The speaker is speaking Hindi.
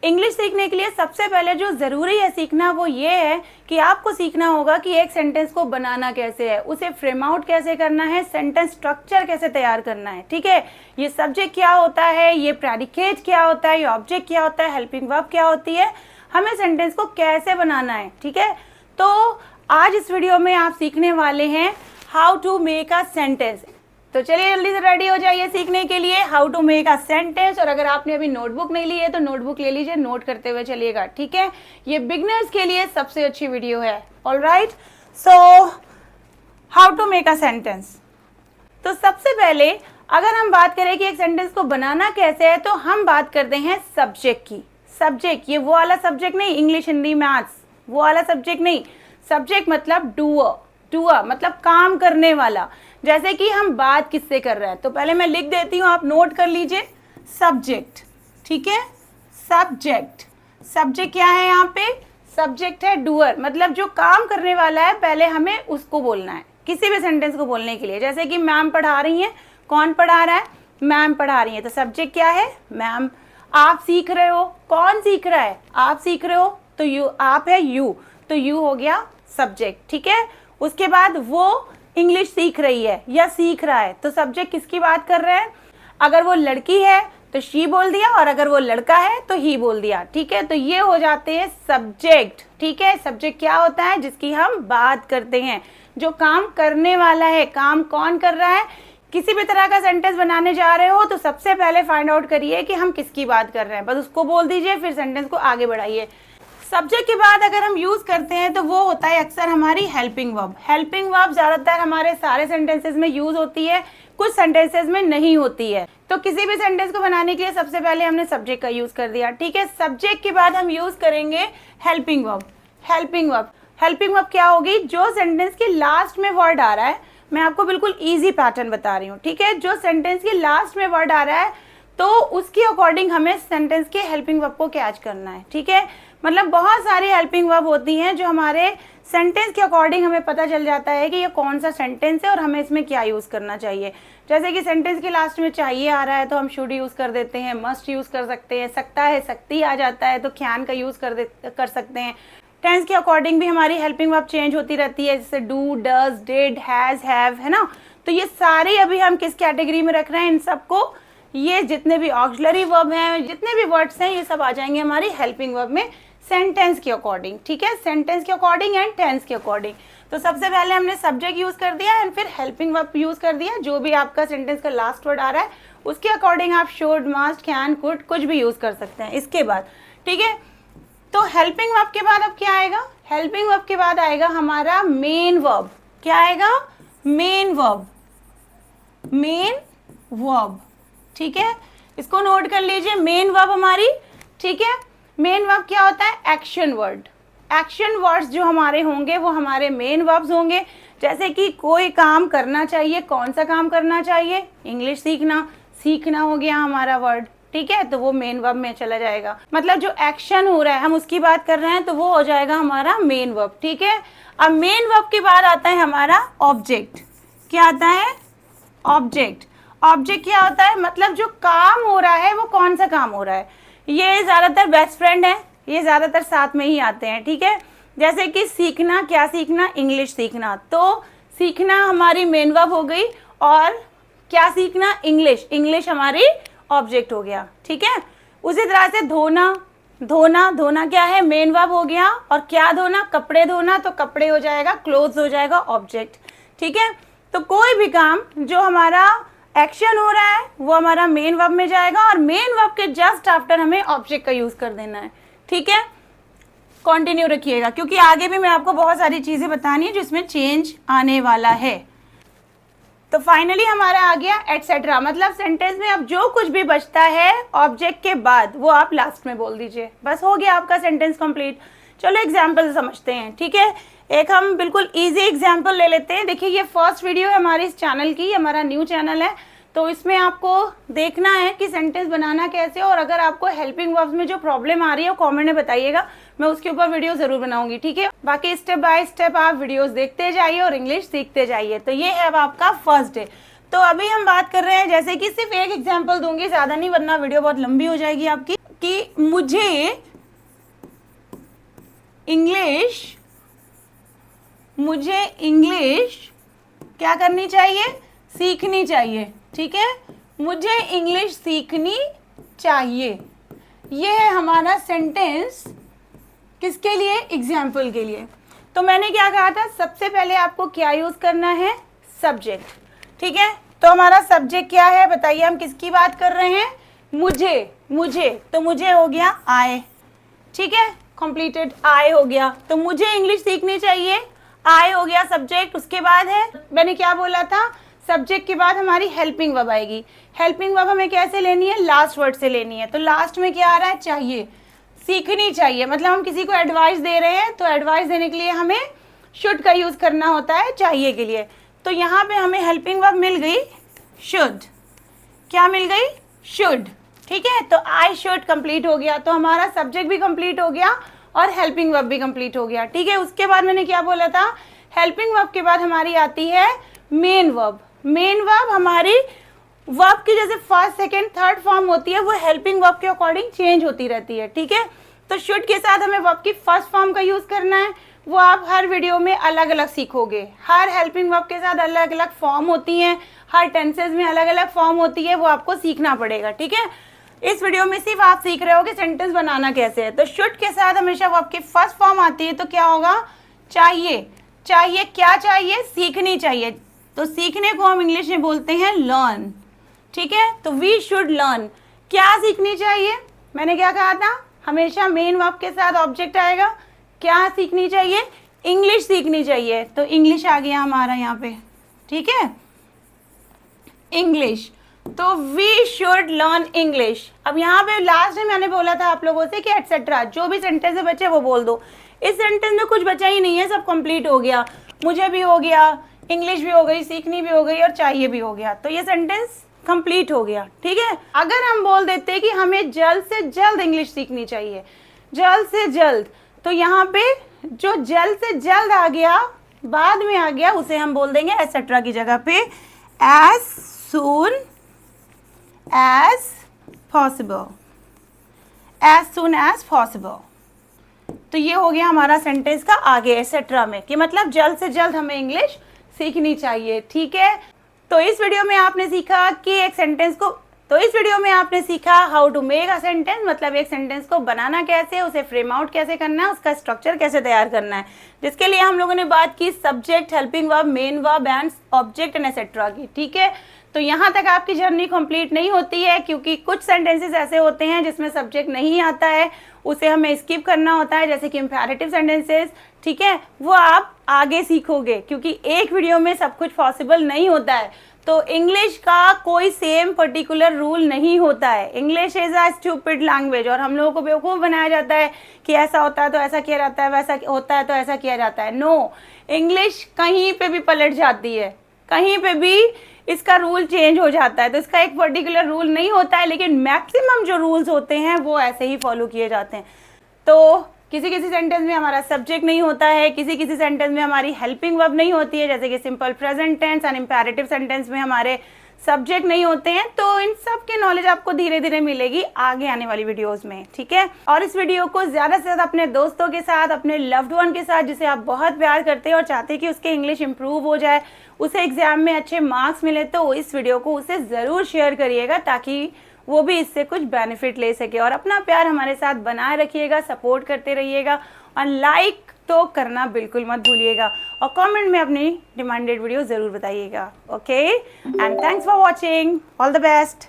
इंग्लिश सीखने के लिए सबसे पहले जो ज़रूरी है सीखना वो ये है कि आपको सीखना होगा कि एक सेंटेंस को बनाना कैसे है, उसे फ्रेम आउट कैसे करना है, सेंटेंस स्ट्रक्चर कैसे तैयार करना है। ठीक है, ये सब्जेक्ट क्या होता है, ये प्रेडिकेट क्या होता है, ये ऑब्जेक्ट क्या होता है, हेल्पिंग वर्ब क्या होती है, हमें सेंटेंस को कैसे बनाना है। ठीक है, तो आज इस वीडियो में आप सीखने वाले हैं how to make a sentence. तो चलिए जल्दी से रेडी हो जाइए सीखने के लिए how to make a sentence. और अगर आपने अभी नोटबुक नहीं ली है तो नोटबुक ले लीजिए, नोट करते हुए चलिएगा। ठीक है, ये बिगनर्स के लिए सबसे अच्छी वीडियो है। Alright, so how to make a sentence. तो सबसे पहले अगर हम बात करें कि एक सेंटेंस को बनाना कैसे है, तो हम बात करते हैं सब्जेक्ट की। सब्जेक्ट, ये वो वाला सब्जेक्ट नहीं, इंग्लिश हिंदी मैथ्स वो वाला सब्जेक्ट नहीं। सब्जेक्ट मतलब डूअर, डूअर मतलब काम करने वाला। जैसे कि हम बात किससे कर रहे हैं, तो पहले मैं लिख देती हूँ, आप नोट कर लीजिए। सब्जेक्ट, ठीक है, सब्जेक्ट। सब्जेक्ट क्या है यहाँ पे, सब्जेक्ट है डूअर, मतलब जो काम करने वाला है, पहले हमें उसको बोलना है किसी भी सेंटेंस को बोलने के लिए। जैसे कि मैम पढ़ा रही हैं, कौन पढ़ा रहा है, मैम पढ़ा रही है, तो सब्जेक्ट क्या है, मैम। आप सीख रहे हो, कौन सीख रहा है, आप सीख रहे हो, तो यू, आप है यू, तो यू हो गया सब्जेक्ट। ठीक है, उसके बाद वो इंग्लिश सीख रही है या सीख रहा है, तो सब्जेक्ट किसकी बात कर रहे हैं। अगर वो लड़की है तो शी बोल दिया, और अगर वो लड़का है तो ही बोल दिया। ठीक है, तो ये हो जाते हैं सब्जेक्ट। ठीक है, सब्जेक्ट क्या होता है, जिसकी हम बात करते हैं, जो काम करने वाला है। काम कौन कर रहा है, किसी भी तरह का सेंटेंस बनाने जा रहे हो तो सबसे पहले फाइंड आउट करिए कि हम किसकी बात कर रहे हैं, बस उसको बोल दीजिए, फिर सेंटेंस को आगे बढ़ाइए। सब्जेक्ट के बाद अगर हम यूज करते हैं तो वो होता है अक्सर हमारी हेल्पिंग वर्ब। हेल्पिंग वर्ब ज्यादातर हमारे सारे सेंटेंसेस में यूज होती है, कुछ सेंटेंसेस में नहीं होती है। तो किसी भी सेंटेंस को बनाने के लिए सबसे पहले हमने सब्जेक्ट का यूज कर दिया। ठीक है, सब्जेक्ट के बाद हम यूज करेंगे helping verb. Helping verb, helping verb क्या होगी, जो सेंटेंस के लास्ट में वर्ड आ रहा है, मैं आपको बिल्कुल ईजी पैटर्न बता रही हूँ। ठीक है, जो सेंटेंस के लास्ट में वर्ड आ रहा है तो उसके अकॉर्डिंग हमें सेंटेंस के हेल्पिंग वर्ब को कैच करना है। ठीक है, मतलब बहुत सारी हेल्पिंग वर्ब होती हैं जो हमारे सेंटेंस के अकॉर्डिंग हमें पता चल जाता है कि ये कौन सा सेंटेंस है और हमें इसमें क्या यूज़ करना चाहिए। जैसे कि सेंटेंस के लास्ट में चाहिए आ रहा है तो हम शुड यूज़ कर देते हैं, मस्ट यूज़ कर सकते हैं, सकता है सकती आ जाता है तो कैन का यूज़ कर सकते हैं। टेंस के अकॉर्डिंग भी हमारी हेल्पिंग वर्ब चेंज होती रहती है, जैसे do, does, did, has, have, है ना। तो ये सारी अभी हम किस कैटेगरी में रख रहे हैं इन सबको, ये जितने भी ऑक्सिलरी वर्ब हैं, जितने भी वर्ड्स हैं, ये सब आ जाएंगे हमारी हेल्पिंग वर्ब में सेंटेंस के अकॉर्डिंग। ठीक है, सेंटेंस के अकॉर्डिंग एंड टेंस के अकॉर्डिंग। तो सबसे पहले हमने सब्जेक्ट यूज कर दिया एंड फिर हेल्पिंग वर्ब यूज कर दिया। जो भी आपका सेंटेंस का लास्ट वर्ड आ रहा है उसके अकॉर्डिंग आप शुड, मस्ट, कैन, कुड कुछ भी यूज कर सकते हैं इसके बाद। ठीक है, तो हेल्पिंग वर्ब के बाद अब क्या आएगा, हेल्पिंग वर्ब के बाद आएगा हमारा मेन वर्ब। क्या आएगा, मेन वर्ब, मेन वर्ब। ठीक है, इसको नोट कर लीजिए, मेन वर्ब हमारी। ठीक है, मेन वर्ब क्या होता है, एक्शन वर्ड। एक्शन वर्ड्स जो हमारे होंगे वो हमारे मेन वर्ब्स होंगे। जैसे कि कोई काम करना चाहिए, कौन सा काम करना चाहिए, इंग्लिश सीखना, सीखना हो गया हमारा वर्ड। ठीक है, तो वो मेन वर्ब में चला जाएगा, मतलब जो एक्शन हो रहा है हम उसकी बात कर रहे हैं तो वो हो जाएगा हमारा मेन वर्ब। ठीक है, अब मेन वर्ब के बाद आता है हमारा ऑब्जेक्ट। क्या आता है, ऑब्जेक्ट। ऑब्जेक्ट क्या होता है, मतलब जो काम हो रहा है वो कौन सा काम हो रहा है। ये ज्यादातर बेस्ट फ्रेंड है, ये ज्यादातर साथ में ही आते हैं। ठीक है, जैसे कि सीखना, क्या सीखना, इंग्लिश सीखना, तो सीखना हमारी मेन वर्ब हो गई और क्या सीखना, इंग्लिश, इंग्लिश हमारी ऑब्जेक्ट हो गया। ठीक है, उसी तरह से धोना, धोना, धोना क्या है, मेन वर्ब हो गया, और क्या धोना, कपड़े धोना, तो कपड़े हो जाएगा, क्लोथ्स हो जाएगा ऑब्जेक्ट। ठीक है, तो कोई भी काम जो हमारा एक्शन हो रहा है वो हमारा मेन वर्ब में जाएगा और मेन वर्ब के जस्ट आफ्टर हमें ऑब्जेक्ट का यूज कर देना है। ठीक है, कंटिन्यू रखिएगा क्योंकि आगे भी मैं आपको बहुत सारी चीजें बतानी है जिसमें चेंज आने वाला है। तो फाइनली हमारा आ गया एटसेट्रा, मतलब सेंटेंस में अब जो कुछ भी बचता है ऑब्जेक्ट के बाद वो आप लास्ट में बोल दीजिए, बस हो गया आपका सेंटेंस कंप्लीट। चलो एग्जाम्पल समझते हैं। ठीक है, एक हम बिल्कुल इजी एग्जाम्पल ले लेते हैं। देखिए ये फर्स्ट वीडियो है हमारे इस चैनल की, हमारा न्यू चैनल है, तो इसमें आपको देखना है कि सेंटेंस बनाना कैसे, और अगर आपको हेल्पिंग वर्ब्स में जो प्रॉब्लम आ रही है वो कमेंट में बताइएगा, मैं उसके ऊपर वीडियो जरूर बनाऊंगी। ठीक है, बाकी स्टेप बाय स्टेप आप वीडियोस देखते जाइए और इंग्लिश सीखते जाइए। तो ये है अब आपका फर्स्ट डे। तो अभी हम बात कर रहे हैं, जैसे कि सिर्फ एक एग्जाम्पल दूंगी, ज्यादा नहीं, वरना वीडियो बहुत लंबी हो जाएगी आपकी। कि मुझे इंग्लिश क्या करनी चाहिए, सीखनी चाहिए। ठीक है, मुझे इंग्लिश सीखनी चाहिए। ये है हमारा सेंटेंस किसके लिए, एग्जाम्पल के लिए। तो मैंने क्या कहा था, सबसे पहले आपको क्या यूज करना है, सब्जेक्ट। ठीक है, तो हमारा सब्जेक्ट क्या है बताइए, हम किसकी बात कर रहे हैं, मुझे तो मुझे हो गया आई। ठीक है, कंप्लीटेड, आई हो गया। तो मुझे इंग्लिश सीखनी चाहिए, आई हो गया सब्जेक्ट। उसके बाद है, मैंने क्या बोला था, सब्जेक्ट के बाद हमारी हेल्पिंग वर्ब आएगी। हेल्पिंग वर्ब हमें कैसे लेनी है, लास्ट वर्ड से लेनी है। तो लास्ट में क्या आ रहा है, चाहिए, सीखनी चाहिए। मतलब हम किसी को एडवाइस दे रहे हैं, तो एडवाइस देने के लिए हमें शुड का यूज करना होता है चाहिए के लिए। तो यहाँ पे हमें हेल्पिंग वर्ब मिल गई शुड। क्या मिल गई, शुड। ठीक है, तो आई शुड कंप्लीट हो गया, तो हमारा सब्जेक्ट भी कंप्लीट हो गया और हेल्पिंग वर्ब भी कंप्लीट हो गया। ठीक है, उसके बाद मैंने क्या बोला था, हेल्पिंग वर्ब के बाद हमारी आती है मेन वर्ब। मेन वर्ब हमारी वर्ब की जैसे फर्स्ट सेकंड थर्ड फॉर्म होती है, वो हेल्पिंग वर्ब के अकॉर्डिंग चेंज होती रहती है। ठीक है, तो शुड के साथ हमें वर्ब की फर्स्ट फॉर्म का यूज करना है, वो आप हर वीडियो में अलग अलग सीखोगे। हर हेल्पिंग वर्ब के साथ अलग अलग फॉर्म होती हैं, हर टेंसेज में अलग अलग फॉर्म होती है, वो आपको सीखना पड़ेगा। ठीक है, इस वीडियो में सिर्फ आप सीख रहे हो कि सेंटेंस बनाना कैसे है। तो शुड के साथ हमेशा वर्ब की फर्स्ट फॉर्म आती है, तो क्या होगा, चाहिए। चाहिए, क्या चाहिए, सीखनी चाहिए। तो सीखने को हम इंग्लिश में बोलते हैं लर्न। ठीक है, तो वी शुड लर्न। क्या सीखनी चाहिए, मैंने क्या कहा था, हमेशा मेन वर्ब के साथ ऑब्जेक्ट आएगा। क्या सीखनी चाहिए, इंग्लिश सीखनी चाहिए। तो इंग्लिश आ गया हमारा यहाँ पे। ठीक है, इंग्लिश, तो वी शुड लर्न इंग्लिश। अब यहाँ पे लास्ट में मैंने बोला था आप लोगों से कि एटसेट्रा, जो भी सेंटेंस बचे वो बोल दो। इस सेंटेंस में कुछ बचा ही नहीं है, सब कंप्लीट हो गया। मुझे भी हो गया, इंग्लिश भी हो गई, सीखनी भी हो गई और चाहिए भी हो गया। तो ये सेंटेंस कंप्लीट हो गया। ठीक है, अगर हम बोल देते कि हमें जल्द से जल्द इंग्लिश सीखनी चाहिए, जल्द से जल्द, तो यहाँ पे जो जल्द से जल्द आ गया, बाद में आ गया, उसे हम बोल देंगे एटसेट्रा की जगह पे as soon as possible. As soon as possible. तो ये हो गया हमारा सेंटेंस का आगे एटसेट्रा में, कि मतलब जल्द से जल्द हमें इंग्लिश सीखनी चाहिए। ठीक है, तो इस वीडियो में आपने सीखा कि एक सेंटेंस को, तो इस वीडियो में आपने सीखा how to make a sentence, मतलब एक सेंटेंस को बनाना कैसे, उसे फ्रेम आउट कैसे करना है, उसका स्ट्रक्चर कैसे तैयार करना है, जिसके लिए हम लोगों ने बात की subject, helping verb, main verb and object and etcetera की। ठीक है, तो यहाँ तक आपकी जर्नी कंप्लीट नहीं होती है, क्योंकि कुछ सेंटेंसेस ऐसे होते हैं जिसमें सब्जेक्ट नहीं आता है, उसे हमें स्किप करना होता है, जैसे कि इंपेरेटिव सेंटेंसेस। ठीक है, वो आप आगे सीखोगे, क्योंकि एक वीडियो में सब कुछ पॉसिबल नहीं होता है। तो इंग्लिश का कोई सेम पर्टिकुलर रूल नहीं होता है। English is a stupid language, और हम लोगों को बेवकूफ़ बनाया जाता है कि ऐसा होता है तो ऐसा किया जाता है, वैसा होता है तो ऐसा किया जाता है। नो, इंग्लिश कहीं पे भी पलट जाती है, कहीं पे भी इसका रूल चेंज हो जाता है। तो इसका एक पर्टिकुलर रूल नहीं होता है, लेकिन मैक्सिमम जो रूल्स होते हैं वो ऐसे ही फॉलो किए जाते हैं। तो किसी किसी सेंटेंस में हमारा सब्जेक्ट नहीं होता है, किसी किसी सेंटेंस में हमारी हेल्पिंग वर्ब नहीं होती है, जैसे कि simple present tense and imperative sentence में हमारे सब्जेक्ट नहीं होते हैं। तो इन सब की नॉलेज आपको धीरे धीरे मिलेगी आगे आने वाली वीडियोस में। ठीक है, और इस वीडियो को ज्यादा से ज्यादा अपने दोस्तों के साथ, अपने लव्ड वन के साथ, जिसे आप बहुत प्यार करते हैं और चाहते हैं कि उसके इंग्लिश इंप्रूव हो जाए, उसे एग्जाम में अच्छे मार्क्स मिले, तो इस वीडियो को उसे जरूर शेयर करिएगा, ताकि वो भी इससे कुछ बेनिफिट ले सके। और अपना प्यार हमारे साथ बनाए रखिएगा, सपोर्ट करते रहिएगा, और लाइक तो करना बिल्कुल मत भूलिएगा, और कमेंट में अपनी डिमांडेड वीडियो जरूर बताइएगा। Okay, and thanks for watching, all the best.